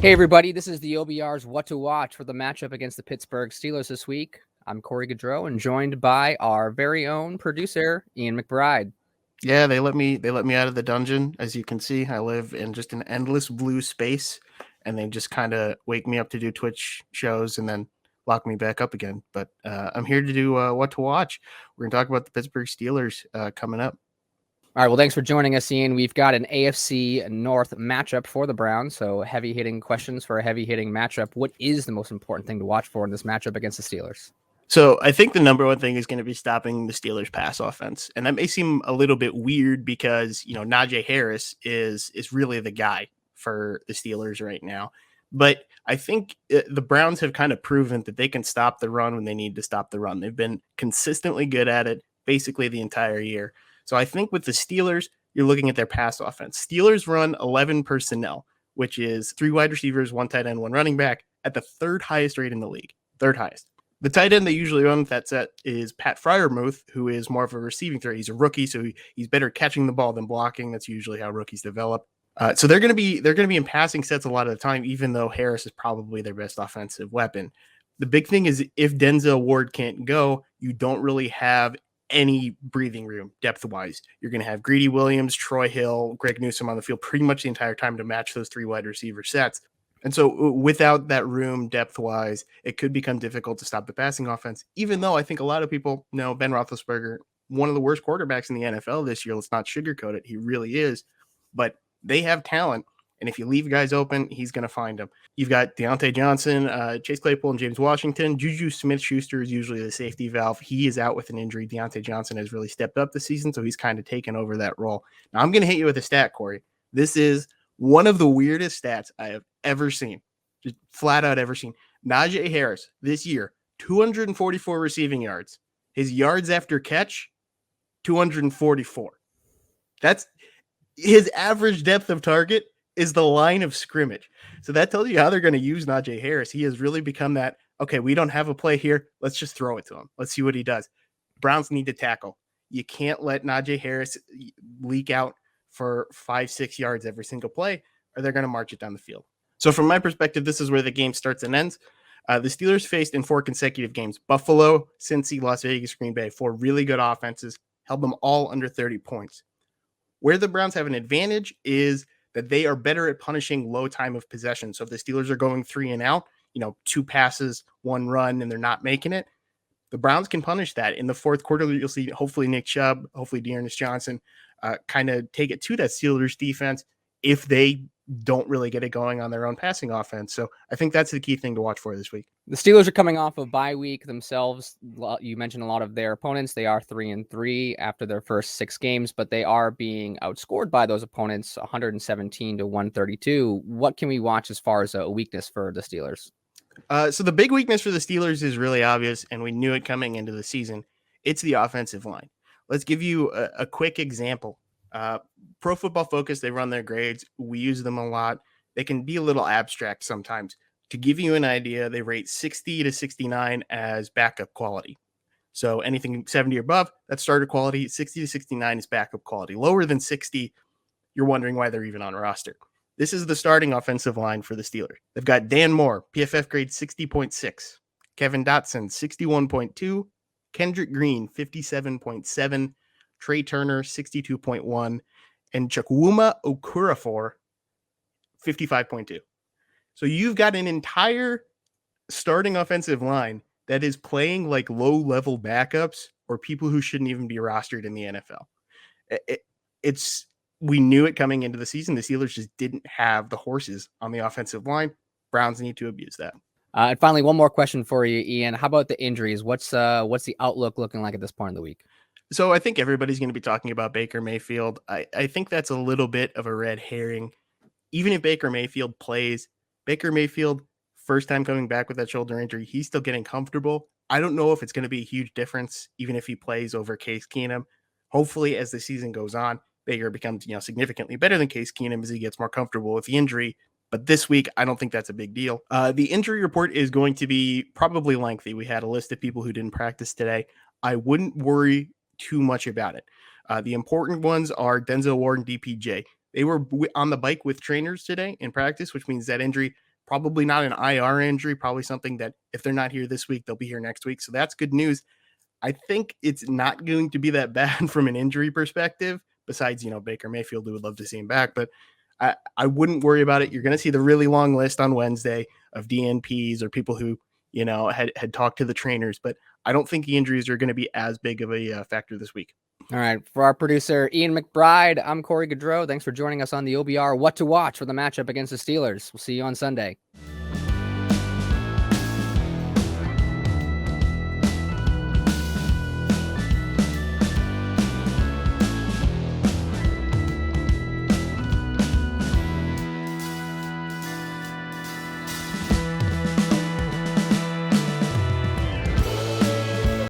Hey, everybody, this is the OBR's What to Watch for the matchup against the Pittsburgh Steelers this week. I'm Corey Gaudreau and joined by our very own producer, Ian McBride. Yeah, they let me out of the dungeon. As you can see, I live in just an endless blue space, and they just kind of wake me up to do Twitch shows and then lock me back up again. But I'm here to do What to Watch. We're gonna talk about the Pittsburgh Steelers coming up. All right, well, thanks for joining us, Ian. We've got an AFC North matchup for the Browns, so heavy-hitting questions for a heavy-hitting matchup. What is the most important thing to watch for in this matchup against the Steelers? So I think the number one thing is going to be stopping the Steelers' pass offense, and that may seem a little bit weird because Najee Harris is really the guy for the Steelers right now. But I think the Browns have kind of proven that they can stop the run when they need to stop the run. They've been consistently good at it basically the entire year. So I think with the Steelers, you're looking at their pass offense. Steelers run 11 personnel, which is 3 wide receivers, 1 tight end, 1 running back, at the third highest rate in the league. Third highest. The tight end they usually run with that set is Pat Freiermuth, who is more of a receiving threat. He's a rookie, so he's better catching the ball than blocking. That's usually how rookies develop. So they're going to be in passing sets a lot of the time, even though Harris is probably their best offensive weapon. The big thing is if Denzel Ward can't go, you don't really have any breathing room depth-wise. You're going to have Greedy Williams, Troy Hill, Greg Newsome on the field pretty much the entire time to match those 3 wide receiver sets. And so without that room depth-wise, it could become difficult to stop the passing offense, even though I think a lot of people know Ben Roethlisberger, one of the worst quarterbacks in the NFL this year. Let's not sugarcoat it. He really is. But they have talent, and if you leave guys open, he's going to find them. You've got Deontay Johnson, Chase Claypool, and James Washington. Juju Smith-Schuster is usually the safety valve. He is out with an injury. Deontay Johnson has really stepped up this season, so he's kind of taken over that role. Now, I'm going to hit you with a stat, Corey. This is one of the weirdest stats I have ever seen, just flat out ever seen. Najee Harris this year, 244 receiving yards. His yards after catch, 244. That's his average depth of target is the line of scrimmage. So that tells you how they're going to use Najee Harris. He has really become that, okay, we don't have a play here. Let's just throw it to him. Let's see what he does. Browns need to tackle. You can't let Najee Harris leak out for 5-6 yards every single play, or they're going to march it down the field. So from my perspective, this is where the game starts and ends. The Steelers faced in 4 consecutive games: Buffalo, Cincy, Las Vegas, Green Bay. 4 really good offenses, held them all under 30 points. Where the Browns have an advantage is that they are better at punishing low time of possession. So if the Steelers are going 3 and out, 2 passes, 1 run, and they're not making it, the Browns can punish that. In the fourth quarter, you'll see hopefully Nick Chubb, hopefully Dearness Johnson kind of take it to that Steelers defense if they don't really get it going on their own passing offense. So I think that's the key thing to watch for this week. The Steelers are coming off of bye week themselves. You mentioned a lot of their opponents. They are 3-3 after their first 6 games, but they are being outscored by those opponents 117 to 132. What can we watch as far as a weakness for the Steelers? So the big weakness for the Steelers is really obvious, and we knew it coming into the season. It's the offensive line. Let's give you a quick example. Pro Football Focus, they run their grades. We use them a lot. They can be a little abstract sometimes. To give you an idea, they rate 60 to 69 as backup quality. So anything 70 or above, that's starter quality. 60 to 69 is backup quality. Lower than 60, you're wondering why they're even on roster. This is the starting offensive line for the Steelers. They've got Dan Moore, PFF grade 60.6. Kevin Dotson, 61.2. Kendrick Green, 57.7. Trey Turner, 62.1. And Chukwuma Okorafor, 55.2. So you've got an entire starting offensive line that is playing like low-level backups or people who shouldn't even be rostered in the NFL. We knew it coming into the season. The Steelers just didn't have the horses on the offensive line. Browns need to abuse that. And finally, one more question for you, Ian. How about the injuries? What's the outlook looking like at this point of the week? So I think everybody's going to be talking about Baker Mayfield. I think that's a little bit of a red herring. Even if Baker Mayfield plays, Baker Mayfield, first time coming back with that shoulder injury, he's still getting comfortable. I don't know if it's going to be a huge difference, even if he plays over Case Keenum. Hopefully, as the season goes on, Baker becomes significantly better than Case Keenum as he gets more comfortable with the injury. But this week, I don't think that's a big deal. The injury report is going to be probably lengthy. We had a list of people who didn't practice today. I wouldn't worry too much about it. The important ones are Denzel Ward and DPJ. They were on the bike with trainers today in practice, which means that injury probably not an IR injury, probably something that if they're not here this week, they'll be here next week. So that's good news. I think it's not going to be that bad from an injury perspective, besides, Baker Mayfield, who would love to see him back. But I wouldn't worry about it. You're going to see the really long list on Wednesday of DNPs or people who, had talked to the trainers. But I don't think the injuries are going to be as big of a factor this week. All right. For our producer, Ian McBride, I'm Corey Gaudreau. Thanks for joining us on the OBR What to Watch for the matchup against the Steelers. We'll see you on Sunday.